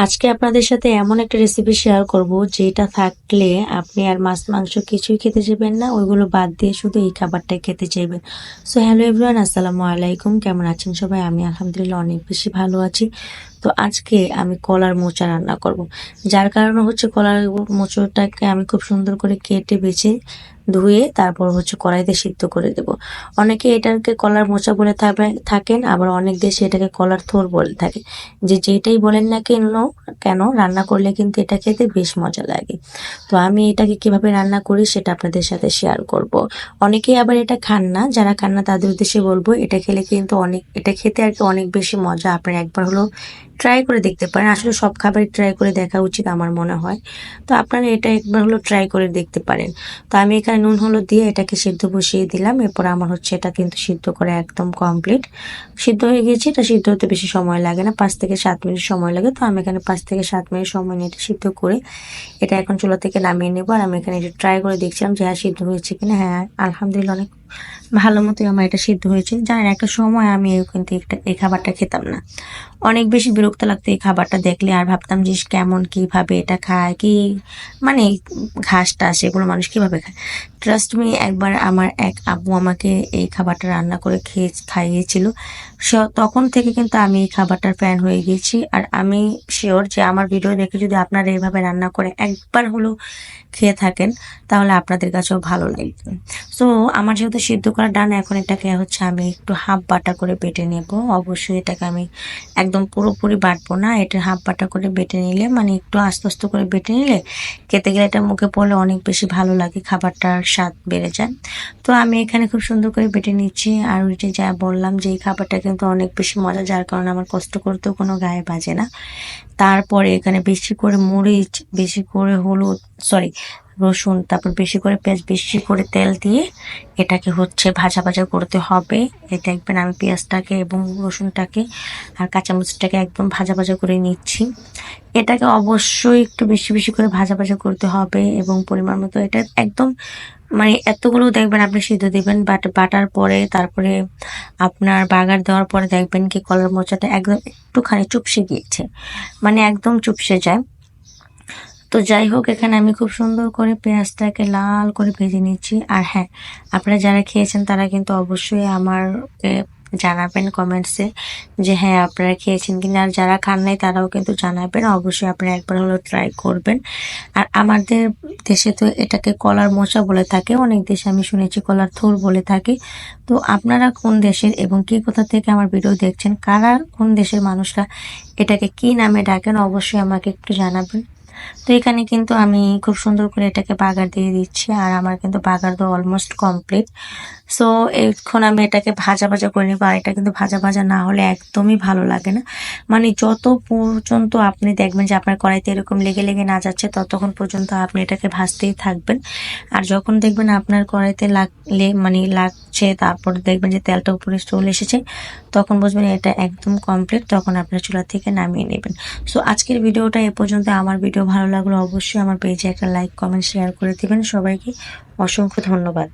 আজকে আপনাদের সাথে এমন একটা রেসিপি শেয়ার করব যেটা থাকলে আপনি আর মাছ মাংস কিছুই খেতে যাবেন না, ওইগুলো বাদ দিয়ে শুধু এই খাবারটাই খেতে চাইবেন। সো হ্যালো এভরিওয়ান, আসসালামু আলাইকুম। কেমন আছেন সবাই? আমি আলহামদুলিল্লাহ অনেক বেশি ভালো আছি। তো আজকে আমি কলার মোচা রান্না করব। যার কারণে হচ্ছে কলার মোচাটাকে আমি খুব সুন্দর করে কেটে বেছে ধুয়ে তারপর হচ্ছে কড়াইতে সিদ্ধ করে দেব। অনেকে এটাকে কলার মোচা বলে থাকেন, আবার অনেক দেশে এটাকে কলার থোর বলে থাকে। যেটাই বলেন না কেন রান্না করলে কিন্তু এটা খেতে বেশ মজা লাগে। তো আমি এটাকে কিভাবে রান্না করি সেটা আপনাদের সাথে শেয়ার করব। অনেকেই আবার এটা খান না, যারা খান না তাদের উদ্দেশ্যে বলবো এটা খেলে কিন্তু এটা খেতে আর কি অনেক বেশি মজা। আপনারা একবার হলো ট্রাই করে দেখতে পারেন। আসলে সব খাবারই ট্রাই করে দেখা উচিত আমার মনে হয়। তো আপনারা এটা একবার হলো ট্রাই করে দেখতে পারেন। তো আমি এখানে নুন হলুদ দিয়ে এটাকে সিদ্ধ বসিয়ে দিলাম। এরপর আমার হচ্ছে এটা কিন্তু সিদ্ধ করে একদম কমপ্লিট। সিদ্ধ হয়ে গিয়েছে। এটা সিদ্ধ হতে বেশি সময় লাগে না, 5 থেকে 7 মিনিট সময় লাগে। তো আমি এখানে 5 থেকে 7 মিনিট সময় নিয়ে এটা সিদ্ধ করে এটা এখন চুলা থেকে নামিয়ে নেবো। আর আমি এখানে এটা ট্রাই করে দেখছিলাম যে হ্যাঁ সিদ্ধ হয়েছে কিনা। হ্যাঁ, আলহামদুলিল্লাহ অনেক ভালো মতোই আমার এটা সিদ্ধ হয়েছে। জানেন, একটা সময় আমি কিন্তু এই খাবারটা খেতাম না, অনেক বেশি বিরক্ত লাগতো এই খাবারটা দেখলে। আর ভাবতাম যে কেমন কিভাবে এটা খায়, কি মানে ঘাস টাস এগুলো মানুষ কিভাবে খায়। ট্রাস্ট মি, একবার আমার এক আব্বু আমাকে এই খাবারটা রান্না করে খাইয়েছিল। তখন থেকে কিন্তু আমি এই খাবারটার ফ্যান হয়ে গেছি। আর আমি শিওর যে আমার ভিডিও দেখে যদি আপনারা এইভাবে রান্না করে একবার হলেও খেয়ে থাকেন তাহলে আপনাদের কাছেও ভালো লাগবে। সো আমার যেহেতু সিদ্ধ করা ডান, এখন এটাকে হচ্ছে আমি একটু হাফ বাটা করে বেটে নেব। অবশ্যই এটাকে আমি একদম পুরোপুরি বাটবো না, এটা হাফ বাটা করে বেটে নিলে মানে একটু আস্তে আস্তে করে বেটে নিলে খেতে গেলে এটা মুখে পড়লে অনেক বেশি ভালো লাগে, খাবারটার স্বাদ বেড়ে যায়। তো আমি এখানে খুব সুন্দর করে বেটে নিচ্ছি। আর ওই যে যা বললাম যে এই খাবারটা কিন্তু অনেক বেশি মজা, যার কারণে আমার কষ্ট করতেও কোনো গায়ে বাজে না। তারপরে এখানে বেশি করে মরিচ, বেশি করে হলুদ, সরি রসুন, তারপর বেশি করে পেঁয়াজ, বেশি করে তেল দিয়ে এটাকে হচ্ছে ভাজা ভাজা করতে হবে। এই দেখবেন আমি পেঁয়াজটাকে এবং রসুনটাকে আর কাঁচামরিচটাকে একদম ভাজা ভাজা করে নিচ্ছি। এটাকে অবশ্যই একটু বেশি বেশি করে ভাজা ভাজা করতে হবে এবং পরিমাণ মতো এটা একদম মানে এতগুলো দেখবেন আপনি সিদ্ধ দিবেন, বাট বাটার পরে তারপরে আপনার বাগার দেওয়ার পরে দেখবেন কি কলার মোচাটা একদম একটুখানি চুপসে গিয়েছে, মানে একদম চুপসে যায়। তো যাই হোক, এখানে আমি খুব সুন্দর করে পেঁয়াজটাকে লাল করে ভেজে নিচ্ছি। আর হ্যাঁ, আপনারা যারা খেয়েছেন তারা কিন্তু অবশ্যই আমাকে জানাবেন কমেন্টসে যে হ্যাঁ আপনারা খেয়েছেন কিনা। আর যারা খান নাই তারাও কিন্তু জানাবেন, অবশ্যই আপনারা একবার হলো ট্রাই করবেন। আর আমাদের দেশে তো এটাকে কলার মোচা বলে থাকে, অনেক দেশে আমি শুনেছি কলার থোর বলে থাকে। তো আপনারা কোন দেশের এবং কি কোথা থেকে আমার ভিডিও দেখছেন, কারা কোন দেশের মানুষরা এটাকে কি নামে ডাকেন, অবশ্যই আমাকে একটু জানাবেন। তো এখানে কিন্তু আমি খুব সুন্দর করে এটাকে বাগার দিয়ে দিচ্ছি। আর আমার কিন্তু বাগার দেওয়া অলমোস্ট কমপ্লিট। সো এখন আমি এটাকে ভাজা ভাজা করে নিব। আর এটা কিন্তু ভাজা ভাজা না হলে একদমই ভালো লাগে না। মানে যত পর্যন্ত আপনি দেখবেন যে আপনার কড়াইতে এরকম লেগে লেগে না যাচ্ছে ততক্ষণ পর্যন্ত আপনি এটাকে ভাজতেই থাকবেন। আর যখন দেখবেন আপনার কড়াইতে লাগছে, তারপর দেখবেন যে তেলটা উপরে চলে এসেছে, তখন বুঝবেন এটা একদম কমপ্লিট, তখন আপনার চুলা থেকে নামিয়ে নেবেন। সো আজকের ভিডিওটা এ পর্যন্ত। আমার ভিডিও ভালো লাগলো অবশ্যই আমার পেজে একটা লাইক, কমেন্ট, শেয়ার করে দিবেন। সবাইকে অসংখ্য ধন্যবাদ।